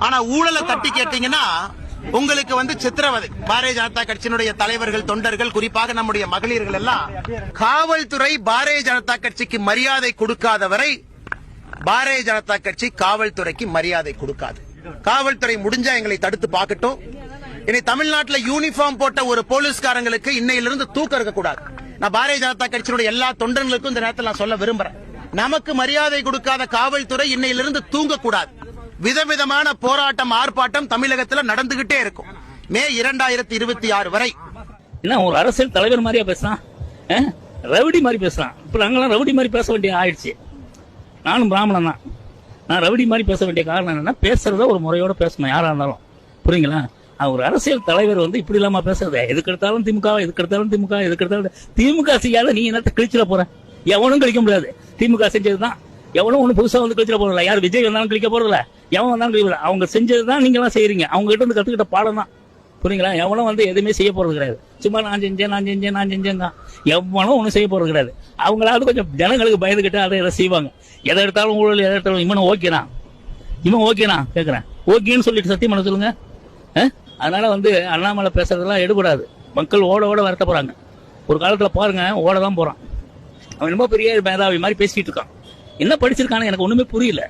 ஆனா ஊழலை தட்டி கேட்டீங்கன்னா உங்களுக்கு சித்திரவதை. பாரதிய ஜனதா கட்சியினுடைய தலைவர்கள், தொண்டர்கள், குறிப்பாக நம்முடைய மகளிர்கள் எல்லாம் காவல்துறை பாரதிய ஜனதா கட்சிக்கு மரியாதை கொடுக்காதவரை பாரதிய ஜனதா கட்சி காவல்துறைக்கு மரியாதை கொடுக்காது. காவல்துறை முடிஞ்சா எங்களை தடுத்து பார்க்கட்டும். இனி தமிழ்நாட்டில் யூனிஃபார்ம் போட்ட ஒரு போலீஸ்காரங்களுக்கு இன்னையிலிருந்து தூக்கம் இருக்கக்கூடாது. நான் பாரதிய ஜனதா கட்சியினுடைய எல்லா தொண்டர்களுக்கும் இந்த நேரத்தில் நான் சொல்ல விரும்புறேன். நமக்கு மரியாதை கொடுக்காத காவல்துறை இன்னையிலிருந்து தூங்கக்கூடாது. விதவிதமான போராட்டம், ஆர்ப்பாட்டம் தமிழகத்தில் நடந்துகிட்டே இருக்கும். மே 2026 வரை. என்ன ஒரு அரசியல் தலைவர் மாதிரியா பேசுறான், ரவுடி மாதிரி பேசுறான். இப்ப நாங்களாம் ரவுடி மாதிரி பேச வேண்டிய ஆயிடுச்சு. நானும் பிராமணன் தான். நான் ரவுடி மாதிரி பேச வேண்டிய காரணம் என்னன்னா, பேசுறத ஒரு முறையோட பேசணும் யாரா இருந்தாலும். புரியுங்களா? ஒரு அரசியல் தலைவர் இப்படி இல்லாம பேசுறது. எதுக்கு எடுத்தாலும் திமுக, எதுக்கு எடுத்தாலும் திமுக, எதுக்கு எடுத்தாலும் திமுக செய்யாத நீ என்னத்த கிழிச்சிட போற? எவனும் கழிக்க முடியாது. திமுக செஞ்சதுதான். எவனும் ஒண்ணு புதுசா கழிச்சிட போறதில்ல. யார் விஜய் வந்தாலும் கழிக்க போறதில்ல, எவன் வந்தாலும் கழிக்கல. அவங்க செஞ்சதுதான் நீங்க எல்லாம் செய்யறீங்க. அவங்க கிட்ட இருந்து கத்துக்கிட்ட பாடம் தான். புரியுங்களா? எவனும் எதுவுமே செய்ய போறது கிடையாது. சும்மா நான் செஞ்சேன் தான். எவனும் ஒண்ணும் செய்ய போறது கிடையாது. அவங்களாவது கொஞ்சம் ஜனங்களுக்கு பயந்துகிட்டு அதை எதை செய்வாங்க. எதை எடுத்தாலும் ஊழல், எதை எடுத்தாலும் இவனும் இவன் ஓகேனா கேக்குறேன். ஓகேன்னு சொல்லிட்டு சத்தியம் பண்ண சொல்லுங்க. அதனால அண்ணாமலை பேசுறதெல்லாம் எடுபடாது. மக்கள் ஓட வரட்ட போறாங்க. ஒரு காலத்துல பாருங்க, ஓட தான் போறான். அவன் ரொம்ப பெரிய மேதாவி மாதிரி பேசிட்டு இருக்கான். என்ன படிச்சிருக்கான்னு எனக்கு ஒண்ணுமே புரியல.